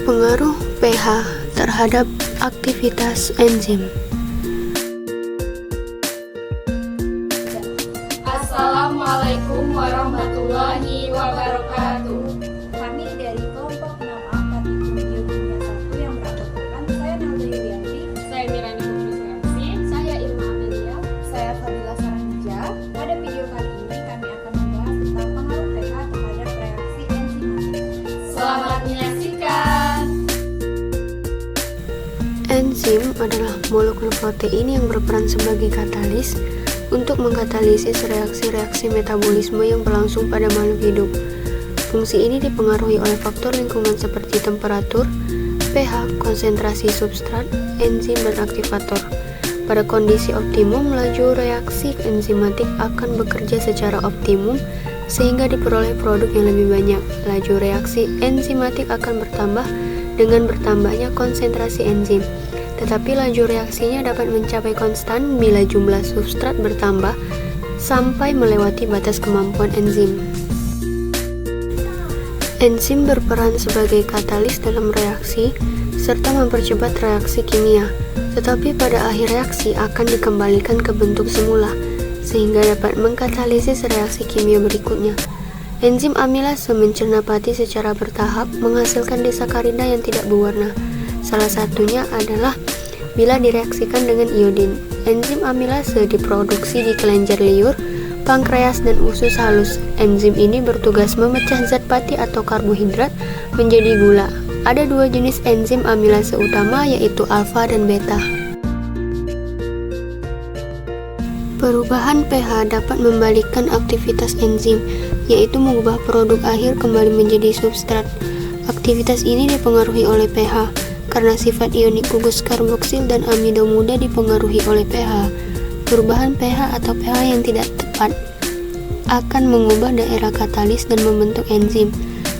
Pengaruh pH terhadap aktivitas enzim. Assalamualaikum warahmatullahi wabarakatuh. Kami dari kelompok 6A Praktikum Biokimia 1 yang beranggotakan saya Nalda Yulianti, Saya Mirani Putri Suramsi. saya Irma Amelia, saya Fadila Saranja. Pada video kali ini kami akan membahas tentang pengaruh pH terhadap reaksi enzimatik. Selamat menyaksikan. Enzim adalah molekul protein yang berperan sebagai katalis untuk mengkatalisis reaksi-reaksi metabolisme yang berlangsung pada makhluk hidup. Fungsi ini dipengaruhi oleh faktor lingkungan seperti temperatur, pH, konsentrasi substrat, enzim, dan aktivator. Pada kondisi optimum, laju reaksi enzimatik akan bekerja secara optimum sehingga diperoleh produk yang lebih banyak. Laju reaksi enzimatik akan bertambah dengan bertambahnya konsentrasi enzim. Tetapi laju reaksinya dapat mencapai konstan bila jumlah substrat bertambah sampai melewati batas kemampuan enzim. Enzim berperan sebagai katalis dalam reaksi serta mempercepat reaksi kimia, tetapi pada akhir reaksi akan dikembalikan ke bentuk semula sehingga dapat mengkatalisis reaksi kimia berikutnya. Enzim amilase mencerna pati secara bertahap menghasilkan disakarida yang tidak berwarna. Salah satunya adalah bila direaksikan dengan iodin. Enzim amilase diproduksi di kelenjar liur, pankreas, dan usus halus. Enzim ini bertugas memecah zat pati atau karbohidrat menjadi gula. Ada dua jenis enzim amilase utama, yaitu alfa dan beta. Perubahan pH dapat membalikkan aktivitas enzim, yaitu mengubah produk akhir kembali menjadi substrat. Aktivitas ini dipengaruhi oleh pH. Karena sifat ionik gugus karboksil dan amido muda dipengaruhi oleh pH, perubahan pH atau pH yang tidak tepat akan mengubah daerah katalis dan membentuk enzim.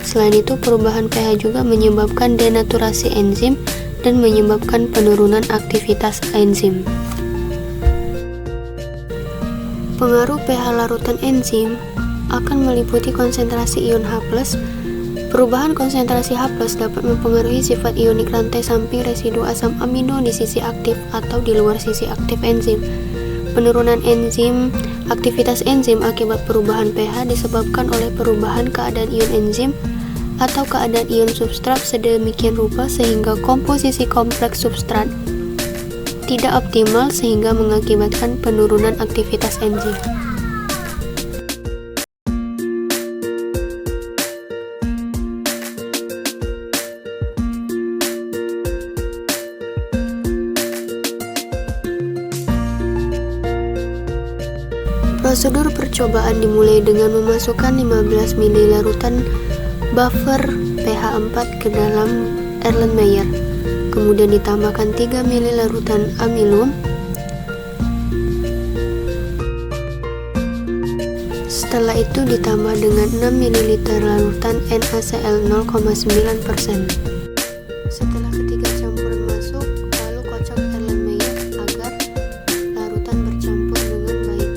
Selain itu, perubahan pH juga menyebabkan denaturasi enzim dan menyebabkan penurunan aktivitas enzim. Pengaruh pH larutan enzim akan meliputi konsentrasi ion H+. Perubahan konsentrasi H+ dapat mempengaruhi sifat ionik rantai samping residu asam amino di sisi aktif atau di luar sisi aktif enzim. Penurunan enzim, aktivitas enzim akibat perubahan pH disebabkan oleh perubahan keadaan ion enzim atau keadaan ion substrat sedemikian rupa sehingga komposisi kompleks substrat tidak optimal sehingga mengakibatkan penurunan aktivitas enzim. Prosedur percobaan dimulai dengan memasukkan 15 ml larutan buffer pH 4 ke dalam Erlenmeyer. Kemudian ditambahkan 3 ml larutan amilum. Setelah itu ditambah dengan 6 ml larutan NaCl 0,9%. Setelah ketiga campuran masuk, lalu kocok Erlenmeyer agar larutan bercampur dengan baik.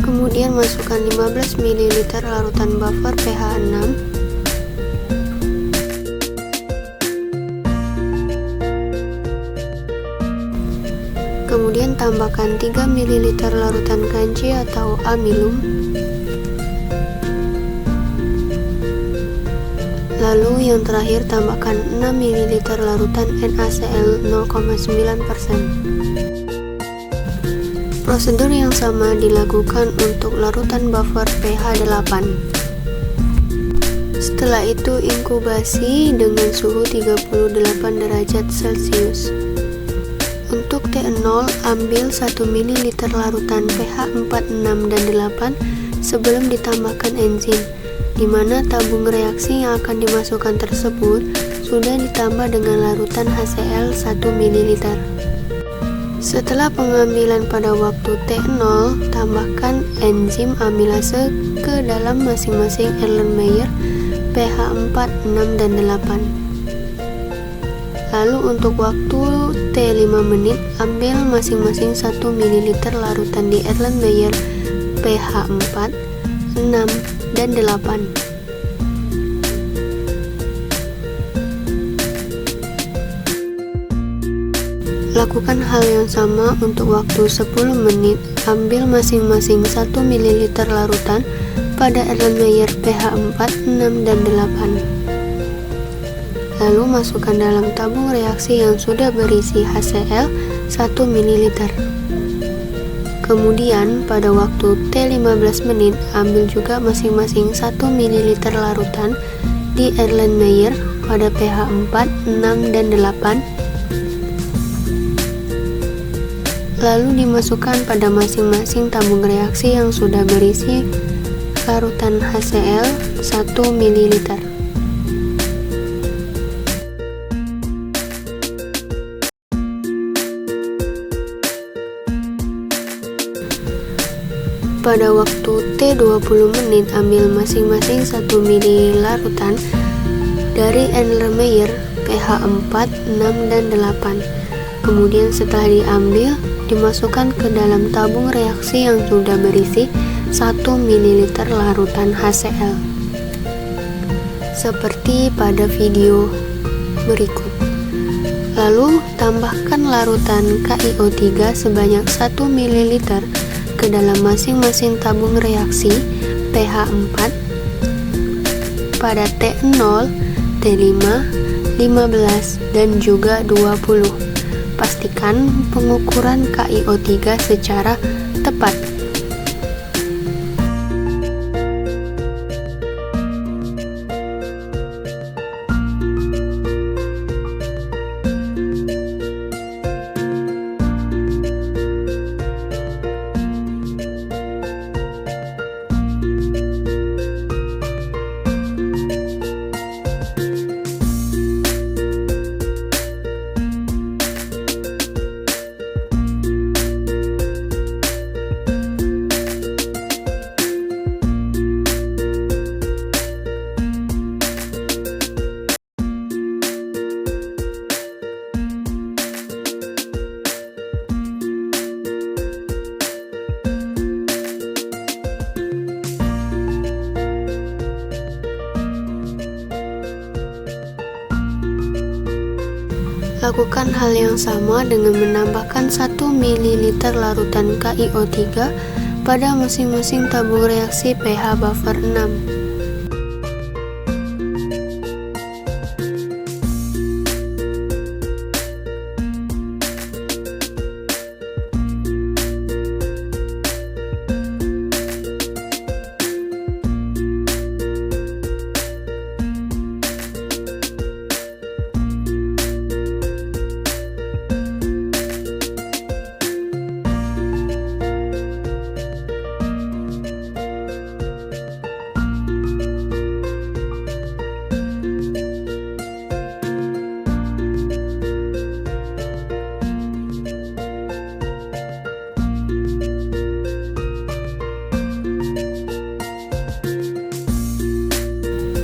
Kemudian masukkan 15 ml larutan buffer pH 6. Kemudian tambahkan 3 ml larutan kanci atau amilum. Lalu yang terakhir tambahkan 6 ml larutan NaCl 0,9%. Prosedur yang sama dilakukan untuk larutan buffer pH 8. Setelah itu inkubasi dengan suhu 38 derajat Celcius. Untuk T0, ambil 1 ml larutan pH 4, 6, dan 8 sebelum ditambahkan enzim, di mana tabung reaksi yang akan dimasukkan tersebut sudah ditambah dengan larutan HCl 1 ml. Setelah pengambilan pada waktu T0, tambahkan enzim amilase ke dalam masing-masing Erlenmeyer pH 4, 6, dan 8. Lalu untuk waktu T5 menit, ambil masing-masing 1 ml larutan di Erlenmeyer pH 4, 6, dan 8. Lakukan hal yang sama untuk waktu 10 menit. Ambil masing-masing 1 ml larutan pada Erlenmeyer pH 4, 6, dan 8. Lalu masukkan dalam tabung reaksi yang sudah berisi HCl 1 ml. Kemudian pada waktu T15 menit, ambil juga masing-masing 1 ml larutan di Erlenmeyer pada pH 4, 6, dan 8. Lalu dimasukkan pada masing-masing tabung reaksi yang sudah berisi larutan HCl 1 ml. Pada waktu T20 menit, ambil masing-masing 1 ml larutan dari Erlenmeyer pH 4, 6, dan 8. Kemudian setelah diambil, dimasukkan ke dalam tabung reaksi yang sudah berisi 1 ml larutan HCl. Seperti pada video berikut. Lalu, tambahkan larutan KiO3 sebanyak 1 ml ke dalam masing-masing tabung reaksi pH 4 pada T0, T5, 15, dan juga 20. Pastikan pengukuran KiO3 secara tepat. Lakukan hal yang sama dengan menambahkan 1 ml larutan KiO3 pada masing-masing tabung reaksi pH buffer 6.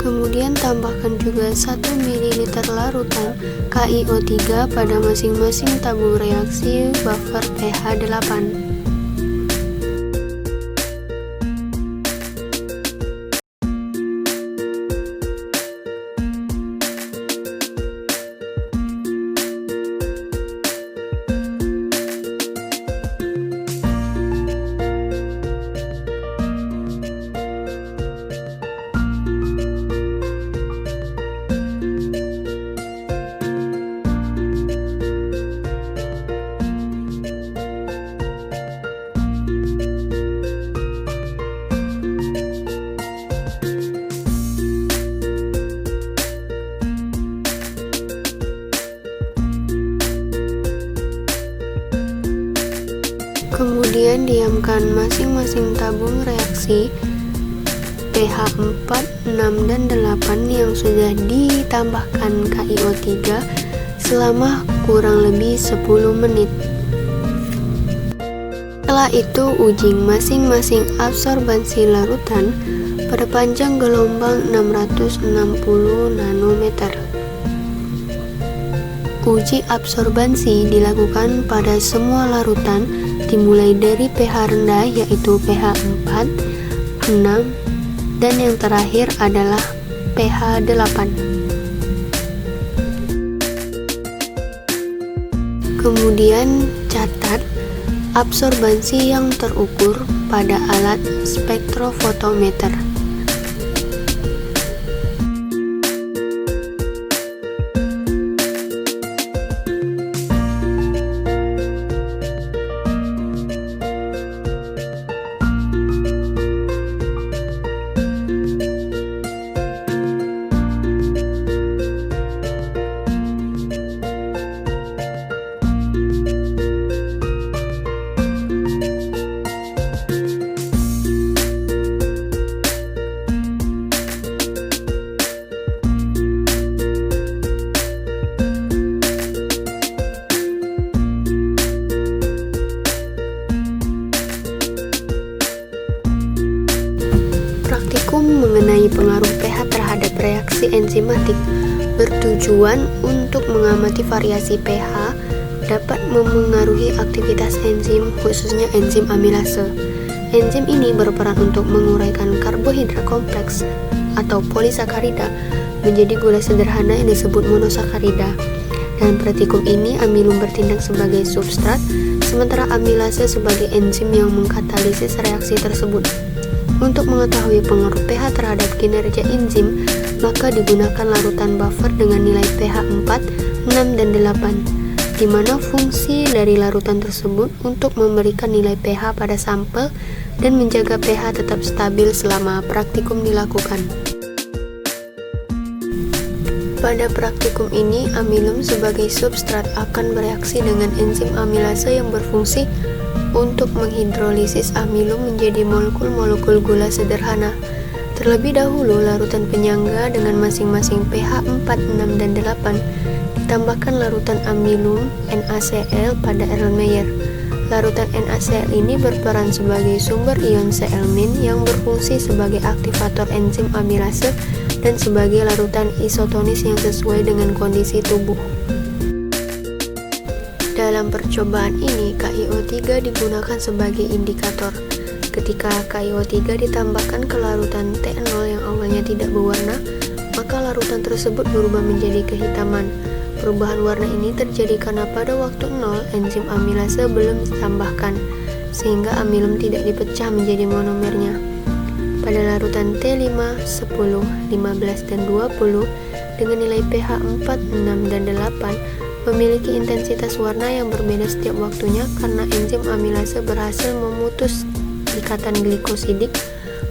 Kemudian tambahkan juga 1 ml larutan KiO3 pada masing-masing tabung reaksi buffer pH 8. Kemudian diamkan masing-masing tabung reaksi pH 4, 6, dan 8 yang sudah ditambahkan KiO3 selama kurang lebih 10 menit. Setelah itu, uji masing-masing absorbansi larutan pada panjang gelombang 660 nanometer. Uji absorbansi dilakukan pada semua larutan dimulai dari pH rendah yaitu pH 4, 6, dan yang terakhir adalah pH 8. Kemudian catat absorbansi yang terukur pada alat spektrofotometer. Praktikum mengenai pengaruh pH terhadap reaksi enzimatik bertujuan untuk mengamati variasi pH dapat memengaruhi aktivitas enzim, khususnya enzim amilase. Enzim ini berperan untuk menguraikan karbohidrat kompleks atau polisakarida menjadi gula sederhana yang disebut monosakarida. Dalam praktikum ini, amilum bertindak sebagai substrat, sementara amilase sebagai enzim yang mengkatalisis reaksi tersebut. Untuk mengetahui pengaruh pH terhadap kinerja enzim, maka digunakan larutan buffer dengan nilai pH 4, 6, dan 8, di mana fungsi dari larutan tersebut untuk memberikan nilai pH pada sampel dan menjaga pH tetap stabil selama praktikum dilakukan. Pada praktikum ini, amilum sebagai substrat akan bereaksi dengan enzim amilase yang berfungsi untuk menghidrolisis amilum menjadi molekul-molekul gula sederhana. Terlebih dahulu, larutan penyangga dengan masing-masing pH 4, 6, dan 8 ditambahkan larutan amilum NaCl pada Erlenmeyer. Larutan NaCl ini berperan sebagai sumber ion Cl- yang berfungsi sebagai aktivator enzim amilase dan sebagai larutan isotonis yang sesuai dengan kondisi tubuh. Dalam percobaan ini, KiO3 digunakan sebagai indikator. Ketika KiO3 ditambahkan ke larutan T0 yang awalnya tidak berwarna, maka larutan tersebut berubah menjadi kehitaman. Perubahan warna ini terjadi karena pada waktu 0 enzim amilase belum ditambahkan, sehingga amilum tidak dipecah menjadi monomernya. Pada larutan T5, 10, 15, dan 20 dengan nilai pH 4, 6, dan 8 memiliki intensitas warna yang berbeda setiap waktunya karena enzim amilase berhasil memutus ikatan glikosidik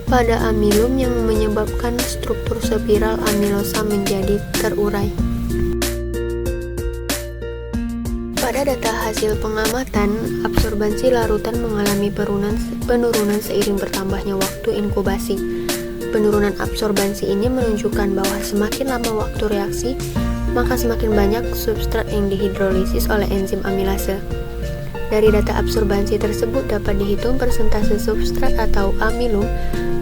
pada amilum yang menyebabkan struktur spiral amilosa menjadi terurai. Pada data hasil pengamatan, absorbansi larutan mengalami penurunan seiring bertambahnya waktu inkubasi. Penurunan absorbansi ini menunjukkan bahwa semakin lama waktu reaksi, maka semakin banyak substrat yang dihidrolisis oleh enzim amilase. Dari data absorbansi tersebut dapat dihitung persentase substrat atau amilum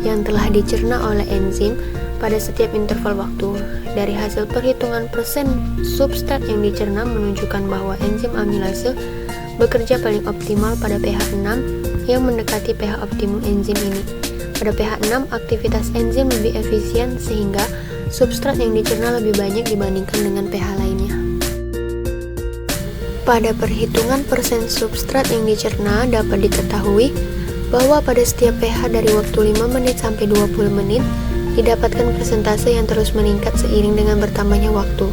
yang telah dicerna oleh enzim pada setiap interval waktu. Dari hasil perhitungan persen substrat yang dicerna menunjukkan bahwa enzim amilase bekerja paling optimal pada pH 6 yang mendekati pH optimum enzim ini. Pada pH 6, aktivitas enzim lebih efisien sehingga substrat yang dicerna lebih banyak dibandingkan dengan pH lainnya. Pada perhitungan persen substrat yang dicerna dapat diketahui bahwa pada setiap pH dari waktu 5 menit sampai 20 menit didapatkan persentase yang terus meningkat seiring dengan bertambahnya waktu.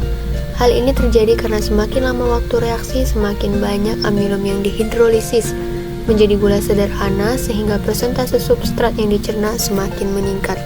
Hal ini terjadi karena semakin lama waktu reaksi, semakin banyak amilum yang dihidrolisis menjadi gula sederhana sehingga persentase substrat yang dicerna semakin meningkat.